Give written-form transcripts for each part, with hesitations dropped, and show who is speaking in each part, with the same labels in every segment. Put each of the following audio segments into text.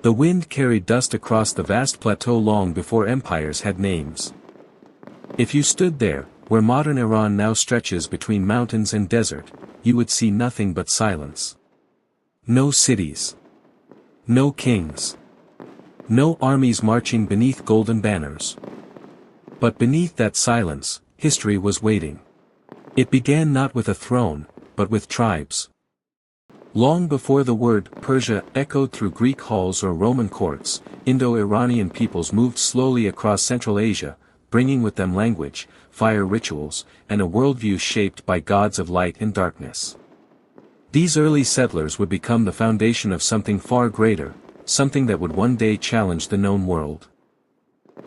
Speaker 1: The wind carried dust across the vast plateau long before empires had names. If you stood there, where modern Iran now stretches between mountains and desert, you would see nothing but silence. No cities. No kings. No armies marching beneath golden banners. But beneath that silence, history was waiting. It began not with a throne, but with tribes. Long before the word Persia echoed through Greek halls or Roman courts, Indo-Iranian peoples moved slowly across Central Asia, bringing with them language, fire rituals, and a worldview shaped by gods of light and darkness. These early settlers would become the foundation of something far greater, something that would one day challenge the known world.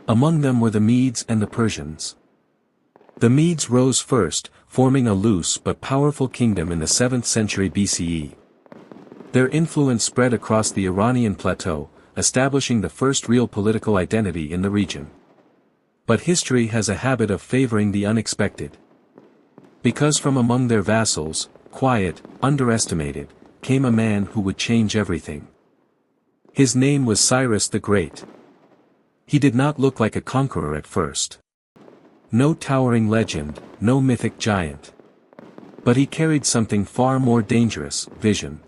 Speaker 1: Among them were the Medes and the Persians. The Medes rose first, forming a loose but powerful kingdom in the 7th century BCE. Their influence spread across the Iranian plateau, establishing the first real political identity in the region. But history has a habit of favoring the unexpected. Because from among their vassals, quiet, underestimated, came a man who would change everything. His name was Cyrus the Great. He did not look like a conqueror at first. No towering legend, no mythic giant. But he carried something far more dangerous, vision.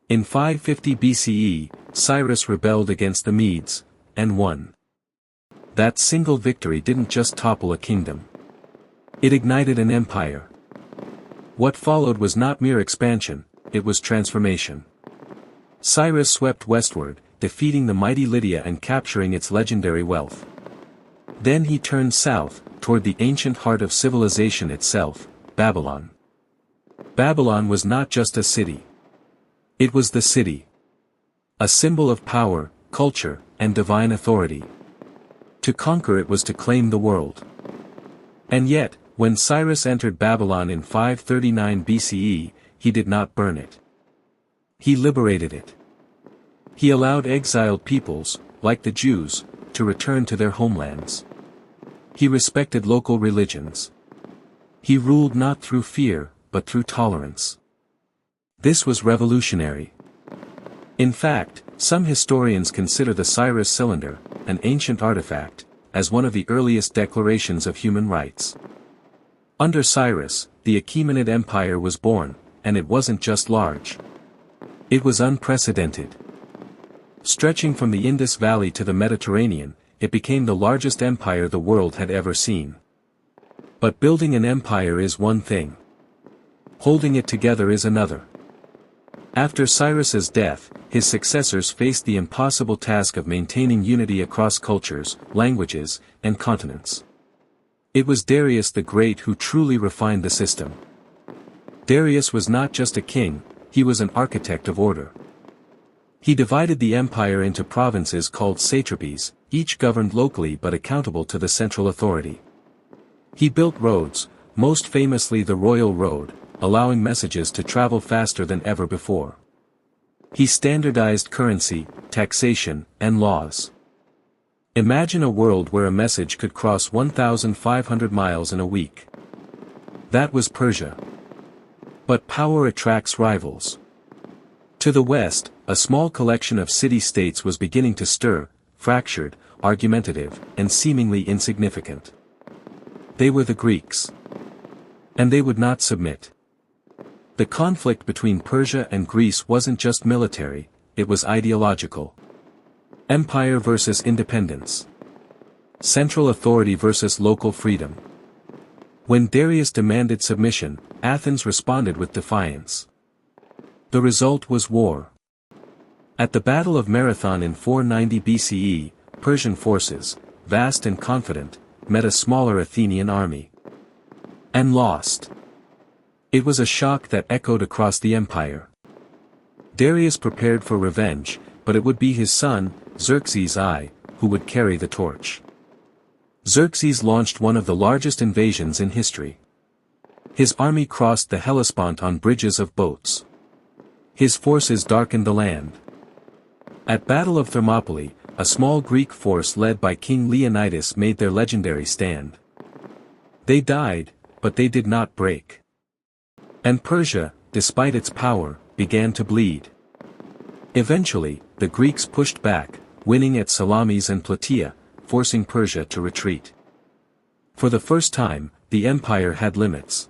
Speaker 1: In 550 BCE, Cyrus rebelled against the Medes, and won. That single victory didn't just topple a kingdom. It ignited an empire. What followed was not mere expansion, it was transformation. Cyrus swept westward, defeating the mighty Lydia and capturing its legendary wealth. Then he turned south, toward the ancient heart of civilization itself, Babylon. Babylon was not just a city. It was the city. A symbol of power, culture, and divine authority. To conquer it was to claim the world. And yet, when Cyrus entered Babylon in 539 BCE, he did not burn it. He liberated it. He allowed exiled peoples, like the Jews, to return to their homelands. He respected local religions. He ruled not through fear, but through tolerance. This was revolutionary. In fact, some historians consider the Cyrus cylinder, an ancient artifact, as one of the earliest declarations of human rights. Under Cyrus, the Achaemenid Empire was born, and it wasn't just large. It was unprecedented. Stretching from the Indus Valley to the Mediterranean, it became the largest empire the world had ever seen. But building an empire is one thing. Holding it together is another. After Cyrus's death, his successors faced the impossible task of maintaining unity across cultures, languages, and continents. It was Darius the Great who truly refined the system. Darius was not just a king, he was an architect of order. He divided the empire into provinces called satrapies, each governed locally but accountable to the central authority. He built roads, most famously the Royal Road, allowing messages to travel faster than ever before. He standardized currency, taxation, and laws. Imagine a world where a message could cross 1,500 miles in a week. That was Persia. But power attracts rivals. To the west, a small collection of city-states was beginning to stir, fractured, argumentative, and seemingly insignificant. They were the Greeks. And they would not submit. The conflict between Persia and Greece wasn't just military, it was ideological. Empire versus independence. Central authority versus local freedom. When Darius demanded submission, Athens responded with defiance. The result was war. At the Battle of Marathon in 490 BCE, Persian forces, vast and confident, met a smaller Athenian army. And lost. It was a shock that echoed across the empire. Darius prepared for revenge, but it would be his son, Xerxes I, who would carry the torch. Xerxes launched one of the largest invasions in history. His army crossed the Hellespont on bridges of boats. His forces darkened the land. At Battle of Thermopylae, a small Greek force led by King Leonidas made their legendary stand. They died, but they did not break. And Persia, despite its power, began to bleed. Eventually, the Greeks pushed back, winning at Salamis and Plataea, forcing Persia to retreat. For the first time, the empire had limits.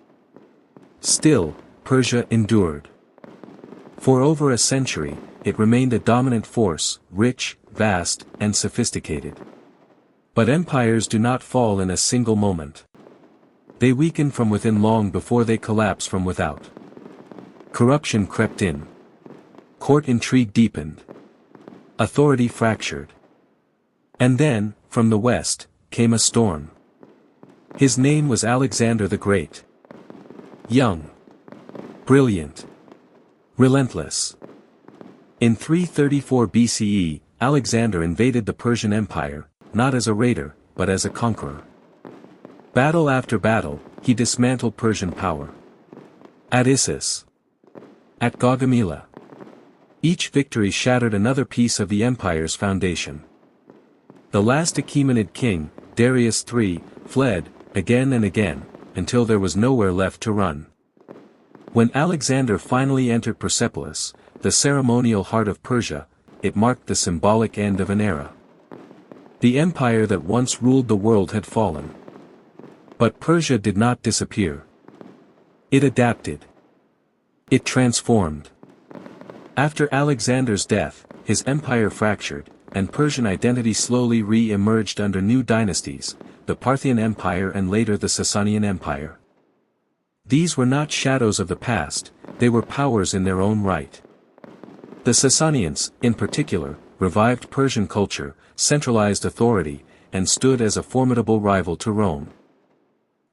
Speaker 1: Still, Persia endured. For over a century, it remained a dominant force, rich, vast, and sophisticated. But empires do not fall in a single moment. They weaken from within long before they collapse from without. Corruption crept in. Court intrigue deepened. Authority fractured. And then, from the west, came a storm. His name was Alexander the Great. Young. Brilliant. Relentless. In 334 BCE, Alexander invaded the Persian Empire, not as a raider, but as a conqueror. Battle after battle, he dismantled Persian power. At Issus. At Gaugamela. Each victory shattered another piece of the empire's foundation. The last Achaemenid king, Darius III, fled, again and again, until there was nowhere left to run. When Alexander finally entered Persepolis, the ceremonial heart of Persia, it marked the symbolic end of an era. The empire that once ruled the world had fallen. But Persia did not disappear. It adapted. It transformed. After Alexander's death, his empire fractured, and Persian identity slowly re-emerged under new dynasties, the Parthian Empire and later the Sasanian Empire. These were not shadows of the past, they were powers in their own right. The Sasanians, in particular, revived Persian culture, centralized authority, and stood as a formidable rival to Rome.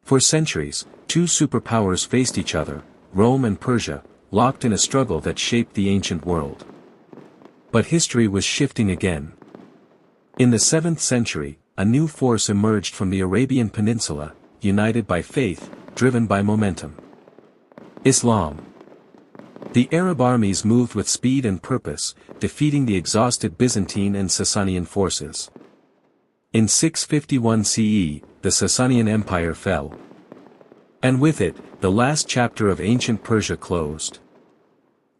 Speaker 1: For centuries, two superpowers faced each other, Rome and Persia, locked in a struggle that shaped the ancient world. But history was shifting again. In the 7th century, a new force emerged from the Arabian Peninsula, united by faith, driven by momentum. Islam. The Arab armies moved with speed and purpose, defeating the exhausted Byzantine and Sasanian forces. In 651 CE, the Sasanian Empire fell. And with it, the last chapter of ancient Persia closed.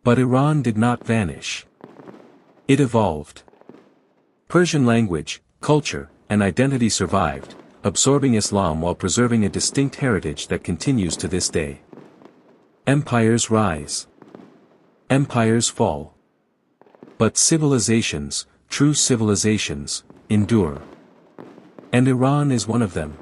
Speaker 1: But Iran did not vanish. It evolved. Persian language, culture, and identity survived, absorbing Islam while preserving a distinct heritage that continues to this day. Empires rise. Empires fall. But civilizations, true civilizations, endure. And Iran is one of them.